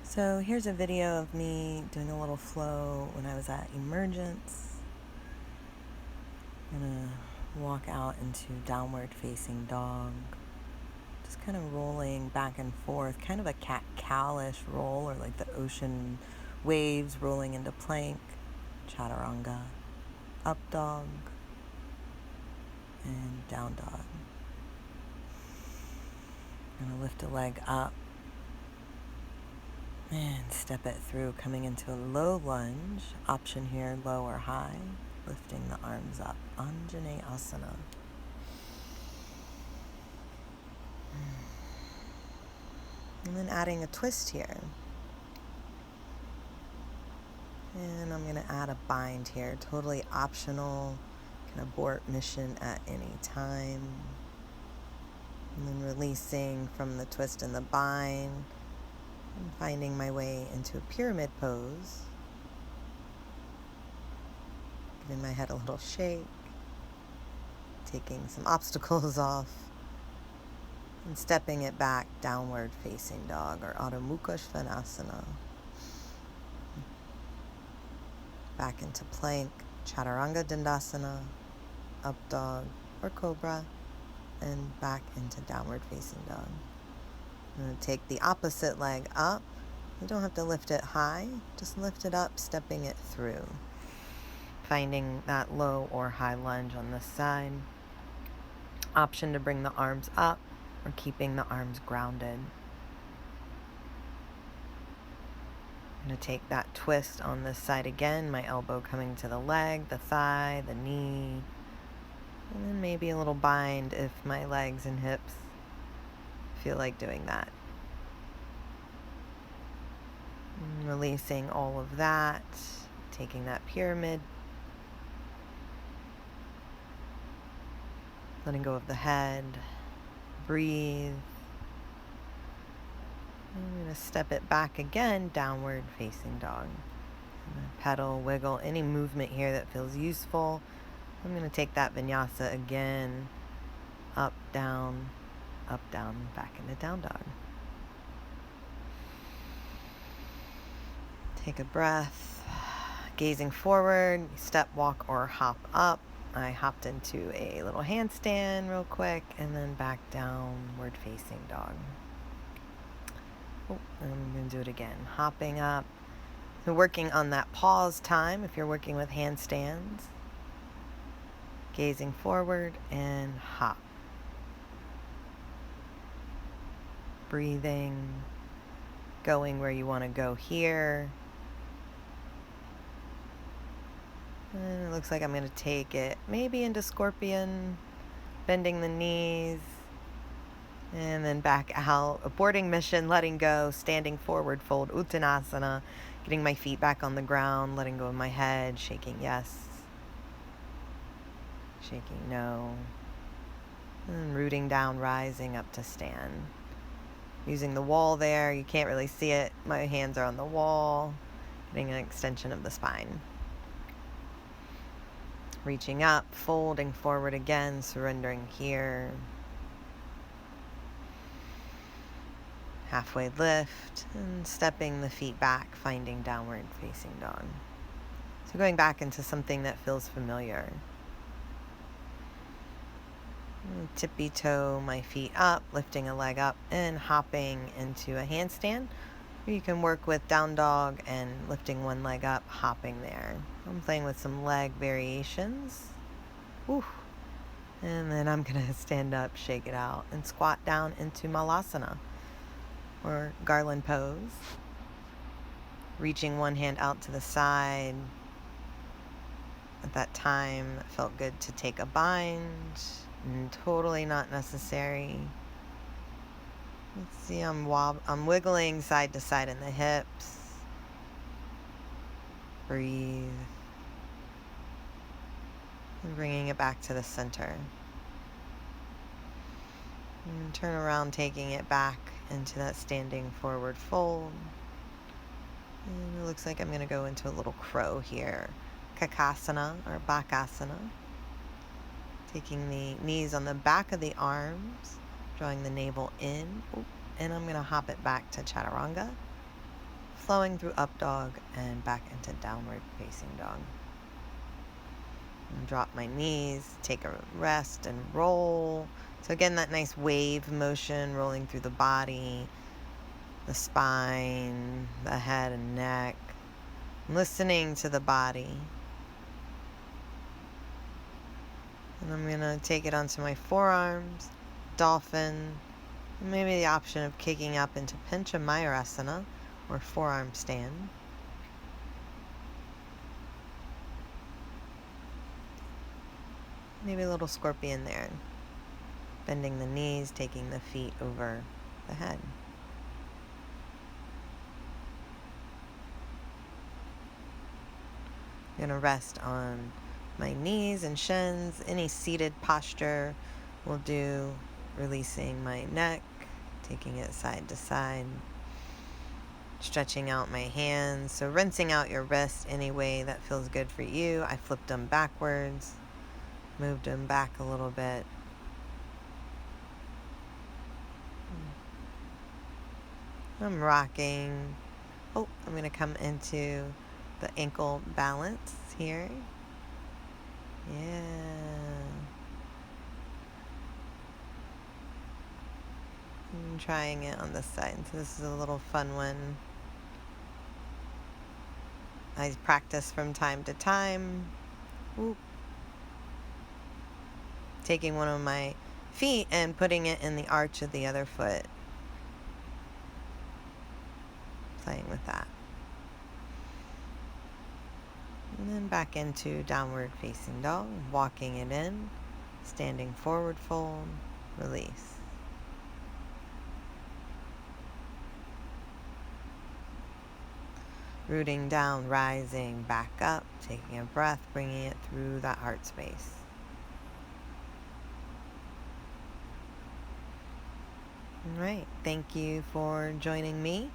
So here's a video of me doing a little flow when I was at Emergence. I'm gonna walk out into downward facing dog. Just kind of rolling back and forth, kind of a cat-cow-ish roll, or like the ocean waves rolling into plank. Chaturanga, up dog, and down dog. I'm gonna lift a leg up and step it through, coming into a low lunge. Option here, low or high. Lifting the arms up. Anjaneyasana. And then adding a twist here. And I'm going to add a bind here. Totally optional. Can abort mission at any time. And then releasing from the twist and the bind. And finding my way into a pyramid pose. Giving my head a little shake. Taking some obstacles off. And stepping it back, downward facing dog, or Adho Mukha Svanasana. Back into plank, Chaturanga Dandasana, up dog, or cobra, and back into downward facing dog. I'm going to take the opposite leg up. You don't have to lift it high, just lift it up, stepping it through. Finding that low or high lunge on this side. Option to bring the arms up or keeping the arms grounded. I'm going to take that twist on this side again, my elbow coming to the leg, the thigh, the knee, and then maybe a little bind if my legs and hips feel like doing that. And releasing all of that, taking that pyramid, letting go of the head, breathe. I'm going to step it back again, downward facing dog. I'm going to pedal, wiggle, any movement here that feels useful. I'm going to take that vinyasa again, up, down, back into down dog. Take a breath, gazing forward, step, walk, or hop up. I hopped into a little handstand real quick, and then back downward facing dog. I'm going to do it again. Hopping up. So working on that pause time if you're working with handstands. Gazing forward and hop. Breathing. Going where you want to go here. And it looks like I'm going to take it maybe into scorpion. Bending the knees. And then back out, aborting mission, letting go, standing forward, fold, Uttanasana, getting my feet back on the ground, letting go of my head, shaking yes, shaking no, and rooting down, rising up to stand. Using the wall there, you can't really see it, my hands are on the wall, getting an extension of the spine. Reaching up, folding forward again, surrendering here. Halfway lift and stepping the feet back, finding downward facing dog. So going back into something that feels familiar. Tippy toe my feet up, lifting a leg up and hopping into a handstand. Or you can work with down dog and lifting one leg up, hopping there. I'm playing with some leg variations. Woo. And then I'm going to stand up, shake it out, and squat down into Malasana, or garland pose. Reaching one hand out to the side. At that time, it felt good to take a bind. Totally not necessary. Let's see, I'm wiggling side to side in the hips. Breathe. And bringing it back to the center. And turn around, taking it back into that standing forward fold. And it looks like I'm going to go into a little crow here. Kakasana or Bakasana. Taking the knees on the back of the arms, drawing the navel in. And I'm going to hop it back to Chaturanga. flowing through up dog and back into downward facing dog. And drop my knees, take a rest and roll. So again, that nice wave motion rolling through the body, the spine, the head and neck. Listening to the body. And I'm going to take it onto my forearms, dolphin, and maybe the option of kicking up into Pincha Mayurasana, or forearm stand. Maybe a little scorpion there. Bending the knees, taking the feet over the head. I'm going to rest on my knees and shins. Any seated posture will do. Releasing my neck, taking it side to side. Stretching out my hands. So rinsing out your wrists any way that feels good for you. I flipped them backwards. Moved them back a little bit. I'm rocking. Oh, I'm going to come into the ankle balance here. Yeah. I'm trying it on this side. So this is a little fun one. I practice from time to time. Ooh. Taking one of my feet and putting it in the arch of the other foot. Playing with that. And then back into downward facing dog, walking it in, standing forward fold, release. Rooting down, rising, back up, taking a breath, bringing it through that heart space. All right, thank you for joining me